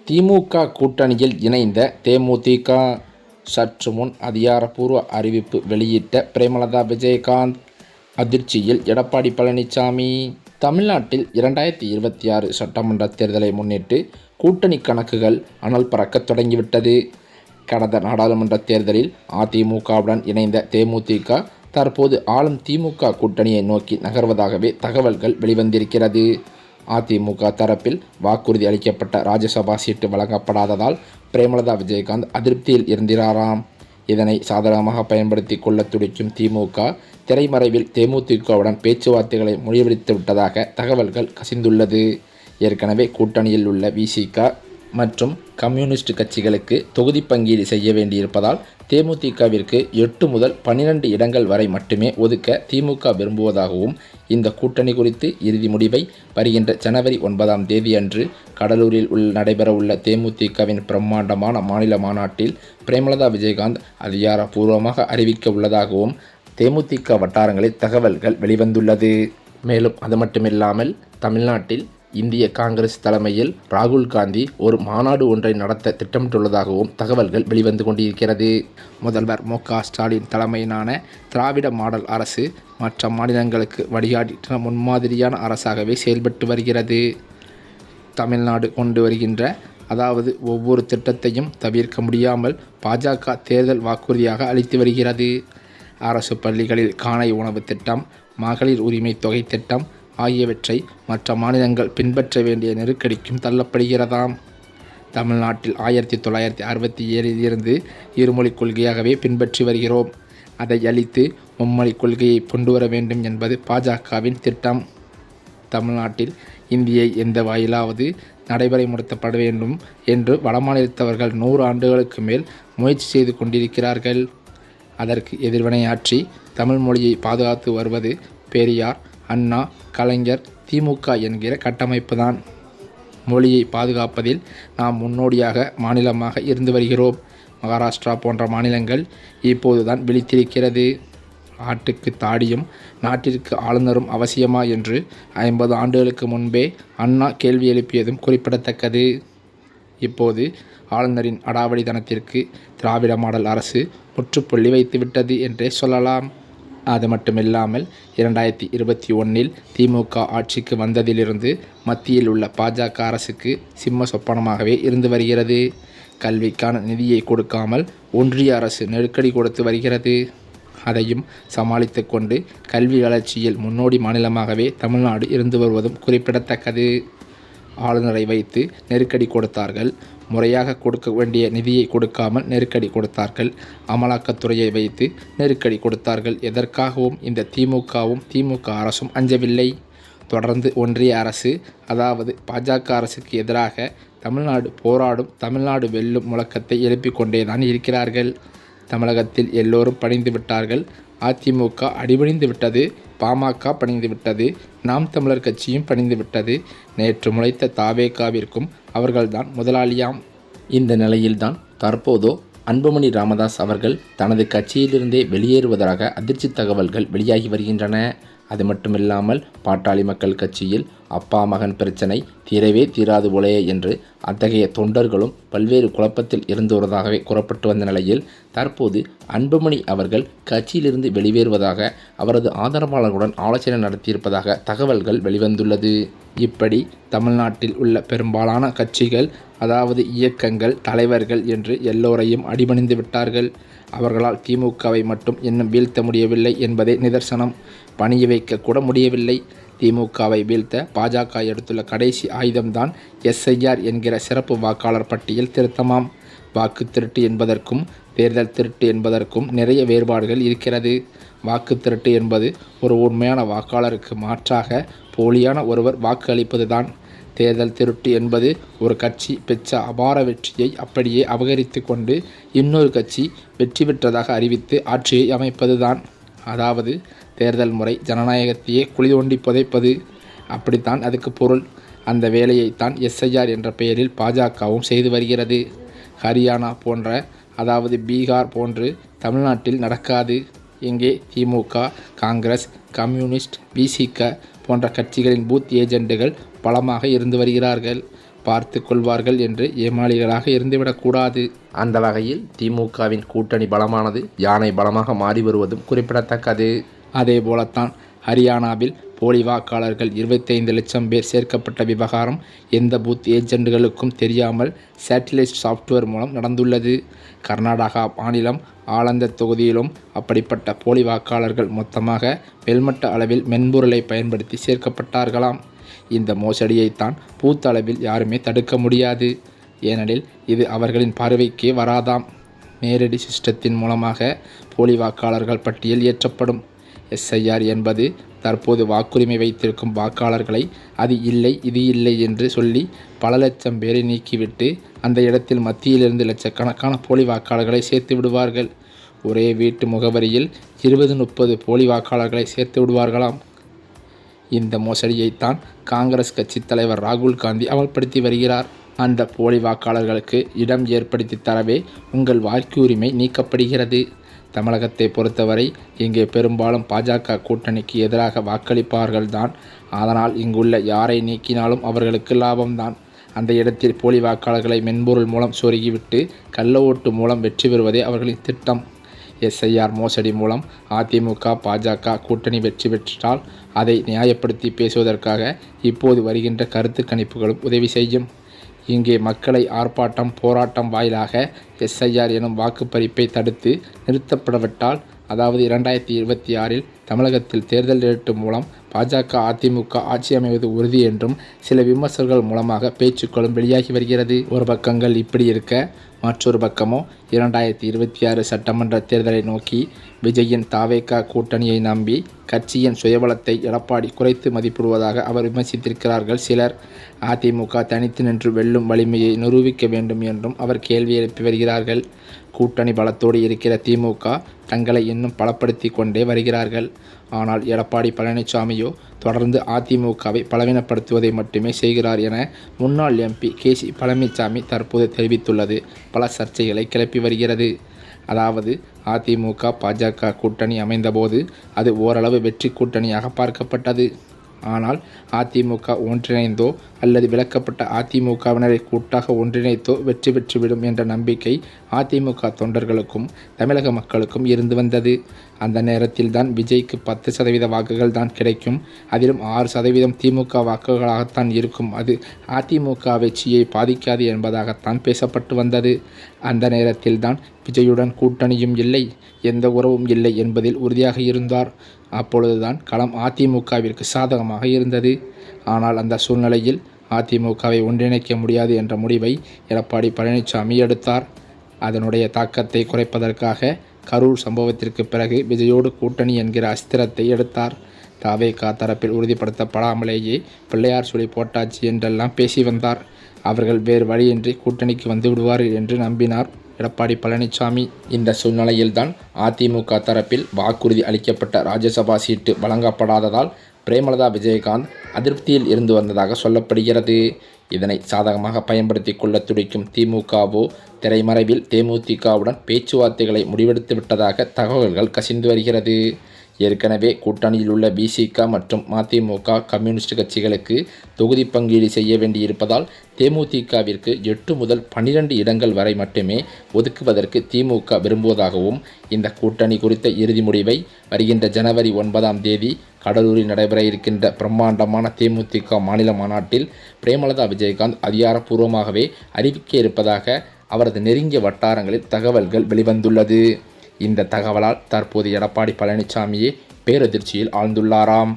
திமுக கூட்டணியில் இணைந்த தேமுதிக சற்று முன் அதிகாரப்பூர்வ அறிவிப்பு வெளியிட்ட பிரேமலதா விஜயகாந்த் அதிர்ச்சியில் எடப்பாடி பழனிசாமி. தமிழ்நாட்டில் 2026 சட்டமன்ற தேர்தலை முன்னிட்டு கூட்டணி கணக்குகள் அனல் பறக்க தொடங்கிவிட்டது. கடந்த நாடாளுமன்ற தேர்தலில் அதிமுகவுடன் இணைந்த தேமுதிக தற்போது ஆளும் திமுக கூட்டணியை நோக்கி நகர்வதாகவே தகவல்கள் வெளிவந்திருக்கிறது. அதிமுக தரப்பில் வாக்குறுதி அளிக்கப்பட்ட ராஜ்யசபா சீட்டு வழங்கப்படாததால் பிரேமலதா விஜயகாந்த் அதிருப்தியில் இருந்தாராம். இதனை சாதகமாக பயன்படுத்தி கொள்ள துடிக்கும் திமுக திரைமறைவில் தேமுதிகவுடன் பேச்சுவார்த்தைகளை முடிவெடுத்து விட்டதாக தகவல்கள் கசிந்துள்ளது. ஏற்கனவே கூட்டணியில் உள்ள விசிக மற்றும் கம்யூனிஸ்ட் கட்சிகளுக்கு தொகுதி பங்கீடு செய்ய வேண்டியிருப்பதால் தேமுதிகவிற்கு 8 முதல் 12 இடங்கள் வரை மட்டுமே ஒதுக்க திமுக விரும்புவதாகவும், இந்த கூட்டணி குறித்து இறுதி முடிவை வருகின்ற ஜனவரி 9ஆம் தேதி அன்று கடலூரில் நடைபெறவுள்ள தேமுதிகவின் பிரம்மாண்டமான மாநில மாநாட்டில் பிரேமலதா விஜயகாந்த் அதிகாரப்பூர்வமாக அறிவிக்க உள்ளதாகவும் தேமுதிக வட்டாரங்களில் தகவல்கள் வெளிவந்துள்ளது. மேலும் அது மட்டுமில்லாமல் தமிழ்நாட்டில் இந்திய காங்கிரஸ் தலைமையில் ராகுல் காந்தி ஒரு மாநாடு ஒன்றை நடத்த திட்டமிட்டுள்ளதாகவும் தகவல்கள் வெளிவந்து கொண்டிருக்கிறது. முதல்வர் மு.க. ஸ்டாலின் தலைமையிலான திராவிட மாடல் அரசு மற்ற மாநிலங்களுக்கு வழிகாட்டுகின்ற முன்மாதிரியான அரசாகவே செயல்பட்டு வருகிறது. தமிழ்நாடு கொண்டு வருகின்ற ஒவ்வொரு திட்டத்தையும் தவிர்க்க முடியாமல் பாஜக தேர்தல் வாக்குறுதியாக அளித்து வருகிறது. அரசு பள்ளிகளில் காலை உணவு திட்டம், மகளிர் உரிமை தொகை திட்டம் ஆகியவற்றை மற்ற மாநிலங்கள் பின்பற்ற வேண்டிய நெருக்கடிக்கும் தள்ளப்படுகிறதாம். தமிழ்நாட்டில் 1967 இருந்து இருமொழிக் கொள்கையாகவே பின்பற்றி வருகிறோம். அதை அழித்து மும்மொழிக் கொள்கையை கொண்டு வர வேண்டும் என்பது பாஜகவின் திட்டம். தமிழ்நாட்டில் இந்தியை எந்த வாயிலாவது நடைமுறைப்படுத்தப்பட வேண்டும் என்று வடமாநிலத்தவர்கள் 100 ஆண்டுகளுக்கு மேல் முயற்சி செய்து கொண்டிருக்கிறார்கள். அதற்கு எதிர்வினையாற்றி தமிழ் மொழியை பாதுகாத்து வருவது பெரியார், அண்ணா, கலைஞர், திமுக என்கிற கட்டமைப்பு தான். மொழியை பாதுகாப்பதில் நாம் முன்னோடியாக மாநிலமாக இருந்து வருகிறோம். மகாராஷ்டிரா போன்ற மாநிலங்கள் இப்போதுதான் விழித்திருக்கிறது. ஆட்டுக்கு தாடியும் நாட்டிற்கு ஆளுநரும் அவசியமா என்று 50 ஆண்டுகளுக்கு முன்பே அண்ணா கேள்வி எழுப்பியதும் குறிப்பிடத்தக்கது. இப்போது ஆளுநரின் அடாவடித்தனத்திற்கு திராவிட மாடல் அரசு முற்றுப்புள்ளி வைத்துவிட்டது என்றே சொல்லலாம். அது மட்டுமில்லாமல் 2021 திமுக ஆட்சிக்கு வந்ததிலிருந்து மத்தியில் உள்ள பாஜக அரசுக்கு சிம்ம சொப்பனமாகவே இருந்து வருகிறது. கல்விக்கான நிதியை கொடுக்காமல் ஒன்றிய அரசு நெருக்கடி கொடுத்து வருகிறது. அதையும் சமாளித்து கொண்டு கல்வி வளர்ச்சியில் முன்னோடி மாநிலமாகவே தமிழ்நாடு இருந்து வருவதும் குறிப்பிடத்தக்கது. ஆளுநரை வைத்து நெருக்கடி கொடுத்தார்கள். முறையாக கொடுக்க வேண்டிய நிதியை கொடுக்காமல் நெருக்கடி கொடுத்தார்கள். அமலாக்கத்துறையை வைத்து நெருக்கடி கொடுத்தார்கள். எதற்காகவும் இந்த திமுக அரசும் அஞ்சவில்லை. தொடர்ந்து ஒன்றிய அரசு பாஜக அரசுக்கு எதிராக தமிழ்நாடு போராடும், தமிழ்நாடு வெல்லும் முழக்கத்தை எழுப்பிக் கொண்டேதான் இருக்கிறார்கள். தமிழகத்தில் எல்லோரும் பணிந்து விட்டார்கள். அதிமுக அடிபணிந்து விட்டது. பாமக பணிந்து விட்டது. நாம் தமிழர் கட்சியும் பணிந்து விட்டது. நேற்று முளைத்த தாவேகாவிற்கும் அவர்கள்தான் முதலாளியாம். இந்த நிலையில்தான் தற்போதோ அன்புமணி ராமதாஸ் அவர்கள் தனது கட்சியிலிருந்தே வெளியேறுவதாக அதிர்ச்சி தகவல்கள் வெளியாகி வருகின்றன. அது மட்டுமில்லாமல் பாட்டாளி மக்கள் கட்சியில் அப்பா மகன் பிரச்சனை தீரவே தீராது போலேயே என்று அத்தகைய தொண்டர்களும் பல்வேறு குழப்பத்தில் இருந்து வருவதாகவே கூறப்பட்டு வந்த நிலையில் தற்போது அன்புமணி அவர்கள் கட்சியிலிருந்து வெளியேறுவதாக அவரது ஆதரவாளர்களுடன் ஆலோசனை நடத்தியிருப்பதாக தகவல்கள் வெளிவந்துள்ளது. இப்படி தமிழ்நாட்டில் உள்ள பெரும்பாலான கட்சிகள் இயக்கங்கள், தலைவர்கள் என்று எல்லோரையும் அடிபணிந்து விட்டார்கள். அவர்களால் திமுகவை மட்டும் இன்னும் வீழ்த்த முடியவில்லை என்பதே நிதர்சனம். பணிய வைக்க கூட முடியவில்லை. திமுகவை வீழ்த்த பாஜக எடுத்துள்ள கடைசி ஆயுதம்தான் எஸ்ஐஆர் என்கிற சிறப்பு வாக்காளர் பட்டியல் திருத்தமாம். வாக்கு திருட்டு என்பதற்கும் தேர்தல் திருட்டு என்பதற்கும் நிறைய வேறுபாடுகள் இருக்கிறது. வாக்கு திருட்டு என்பது ஒரு உண்மையான வாக்காளருக்கு மாற்றாக போலியான ஒருவர் வாக்கு அளிப்பது தான். தேர்தல் திருட்டு என்பது ஒரு கட்சி பெற்ற அபார வெற்றியை அப்படியே அபகரித்து கொண்டு இன்னொரு கட்சி வெற்றி பெற்றதாக அறிவித்து ஆட்சியை அமைப்பது தான். தேர்தல் முறை ஜனநாயகத்தையே குழி தோண்டி புதைப்பது. அப்படித்தான் அதுக்கு பொருள். அந்த வேலையைத்தான் எஸ்ஐஆர் என்ற பெயரில் பாஜகவும் செய்து வருகிறது. ஹரியானா போன்ற பீகார் போன்று தமிழ்நாட்டில் நடக்காது. இங்கே திமுக, காங்கிரஸ், கம்யூனிஸ்ட், விசிக போன்ற கட்சிகளின் பூத் ஏஜெண்டுகள் பலமாக இருந்து வருகிறார்கள். பார்த்து கொள்வார்கள் என்று ஏமாளிகளாக இருந்துவிடக்கூடாது. அந்த வகையில் திமுகவின் கூட்டணி பலமானது யானை பலமாக மாறி வருவதும் குறிப்பிடத்தக்கது. அதே போலத்தான் ஹரியானாவில் போலி வாக்காளர்கள் 25 லட்சம் பேர் சேர்க்கப்பட்ட விவகாரம் எந்த பூத் ஏஜென்ட்களுக்கும் தெரியாமல் சேட்டிலைட் சாஃப்ட்வேர் மூலம் நடந்துள்ளது. கர்நாடகா மாநிலம் ஆலந்த தொகுதியிலும் அப்படிப்பட்ட போலி வாக்காளர்கள் மொத்தமாக மேல்மட்ட அளவில் மென்பொருளை பயன்படுத்தி சேர்க்கப்பட்டார்களாம். இந்த மோசடியைத்தான் பூத் அளவில் யாருமே தடுக்க முடியாது. ஏனெனில் இது அவர்களின் பார்வைக்கே வராதாம். நேரடி சிஸ்டத்தின் மூலமாக போலி வாக்காளர்கள் பட்டியல் ஏற்றப்படும். SIR என்பது தற்போது வாக்குரிமை வைத்திருக்கும் வாக்காளர்களை அது இல்லை இது இல்லை என்று சொல்லி பல லட்சம் பேரை நீக்கிவிட்டு அந்த இடத்தில் மத்தியிலிருந்து லட்சக்கணக்கான போலி வாக்காளர்களை சேர்த்து விடுவார்கள். ஒரே வீட்டு முகவரியில் 20-30 போலி வாக்காளர்களை சேர்த்து விடுவார்களாம். இந்த மோசடியைத்தான் காங்கிரஸ் கட்சி தலைவர் ராகுல் காந்தி அமல்படுத்தி வருகிறார். அந்த போலி வாக்காளர்களுக்கு இடம் ஏற்படுத்தி தரவே உங்கள் வாக்குரிமை நீக்கப்படுகிறது. தமிழகத்தை பொறுத்தவரை இங்கே பெரும்பாலும் பாஜக கூட்டணிக்கு எதிராக வாக்களிப்பார்கள்தான். அதனால் இங்குள்ள யாரை நீக்கினாலும் அவர்களுக்கு லாபம்தான். அந்த இடத்தில் போலி வாக்காளர்களை மென்பொருள் மூலம் சொருகிவிட்டு கள்ள ஓட்டு மூலம் வெற்றி பெறுவதே அவர்களின் திட்டம். SIR மோசடி மூலம் அதிமுக பாஜக கூட்டணி வெற்றி பெற்றால் அதை நியாயப்படுத்தி பேசுவதற்காக இப்போது வருகின்ற கருத்து கணிப்புகளும் உதவி செய்யும். இங்கே மக்களை ஆர்ப்பாட்டம் போராட்டம் வாயிலாக SIR எனும் வாக்குப்பறிப்பை தடுத்து நிறுத்தப்படவிட்டால், அதாவது 2026இல் தமிழகத்தில் தேர்தல் ஏற்று மூலம் பாஜக அதிமுக ஆட்சி அமைவது உறுதி என்றும் சில விமர்சகர்கள் மூலமாக பேச்சுக்களும் வெளியாகி வருகிறது. ஒரு பக்கங்கள் இப்படி இருக்க, மற்றொரு பக்கமோ 2026 சட்டமன்ற தேர்தலை நோக்கி விஜயின் தாவேகா கூட்டணியை நம்பி கட்சியின் சுயபலத்தை எடப்பாடி குறைத்து மதிப்பிடுவதாக அவர் விமர்சித்திருக்கிறார்கள் சிலர். அதிமுக தனித்து நின்று வெல்லும் வலிமையை நிரூபிக்க வேண்டும் என்றும் அவர் கேள்வி எழுப்பி வருகிறார்கள். கூட்டணி பலத்தோடு இருக்கிற திமுக தங்களை இன்னும் பலப்படுத்தி கொண்டே வருகிறார்கள். ஆனால் எடப்பாடி பழனிசாமியோ தொடர்ந்து அதிமுகவை பலவீனப்படுத்துவதை மட்டுமே செய்கிறார் என முன்னாள் MP KC பழனிசாமி தற்போது தெரிவித்துள்ளது பல சர்ச்சைகளை கிளப்பி வருகிறது. அதாவது அதிமுக பாஜக கூட்டணி அமைந்தபோது அது ஓரளவு வெற்றி கூட்டணியாக பார்க்கப்பட்டது. ஆனால் அதிமுக ஒன்றிணைந்தோ அல்லது விலக்கப்பட்ட அதிமுகவினரை கூட்டாக ஒன்றிணைத்தோ வெற்றி பெற்றுவிடும் என்ற நம்பிக்கை அதிமுக தொண்டர்களுக்கும் தமிழக மக்களுக்கும் இருந்து வந்தது. அந்த நேரத்தில் தான் விஜய்க்கு 10% வாக்குகள் தான் கிடைக்கும். அதிலும் 6% திமுக வாக்குகளாகத்தான் இருக்கும். அது அதிமுக வெற்றியை பாதிக்காது என்பதாகத்தான் பேசப்பட்டு வந்தது. அந்த நேரத்தில் தான் விஜயுடன் கூட்டணியும் இல்லை, எந்த உறவும் இல்லை என்பதில் உறுதியாக இருந்தார். அப்பொழுதுதான் களம் அதிமுகவிற்கு சாதகமாக இருந்தது. ஆனால் அந்த சூழ்நிலையில் அதிமுகவை ஒன்றிணைக்க முடியாது என்ற முடிவை எடப்பாடி பழனிசாமி எடுத்தார். அதனுடைய தாக்கத்தை குறைப்பதற்காக கரூர் சம்பவத்திற்கு பிறகு விஜயோடு கூட்டணி என்கிற அஸ்திரத்தை எடுத்தார். தாவேகா தரப்பில் உறுதிப்படுத்தப்படாமலேயே பிள்ளையார் சொல்லி போட்டாச்சு என்றெல்லாம் பேசி வந்தார். அவர்கள் வேறு வழியின்றி கூட்டணிக்கு வந்து விடுவார்கள் என்று நம்பினார் எடப்பாடி பழனிசாமி. இந்த சூழ்நிலையில்தான் அதிமுக தரப்பில் வாக்குறுதி அளிக்கப்பட்ட ராஜ்யசபா சீட்டு வழங்கப்படாததால் பிரேமலதா விஜயகாந்த் அதிருப்தியில் இருந்து வந்ததாக சொல்லப்படுகிறது. இதனை சாதகமாக பயன்படுத்தி கொள்ள துடிக்கும் திமுகவோ திரைமறைவில் தேமுதிகவுடன் பேச்சுவார்த்தைகளை முடிவெடுத்து விட்டதாக தகவல்கள் கசிந்து வருகிறது. ஏற்கனவே கூட்டணியில் உள்ள BCK மற்றும் மதிமுக கம்யூனிஸ்ட் கட்சிகளுக்கு தொகுதி பங்கீடு செய்ய வேண்டியிருப்பதால் தேமுதிகவிற்கு 8 முதல் 12 இடங்கள் வரை மட்டுமே ஒதுக்குவதற்கு திமுக விரும்புவதாகவும், இந்த கூட்டணி குறித்த இறுதி முடிவை வருகின்ற ஜனவரி 9ஆம் தேதி கடலூரில் நடைபெற இருக்கின்ற பிரம்மாண்டமான தேமுதிக மாநில மாநாட்டில் பிரேமலதா விஜயகாந்த் அதிகாரப்பூர்வமாகவே அறிவிக்க இருப்பதாக அவரது நெருங்கிய வட்டாரங்களில் தகவல்கள் வெளிவந்துள்ளது. இந்த தகவலால் தற்போது எடப்பாடி பழனிசாமியே பேரதிர்ச்சியில் ஆழ்ந்துள்ளாராம்.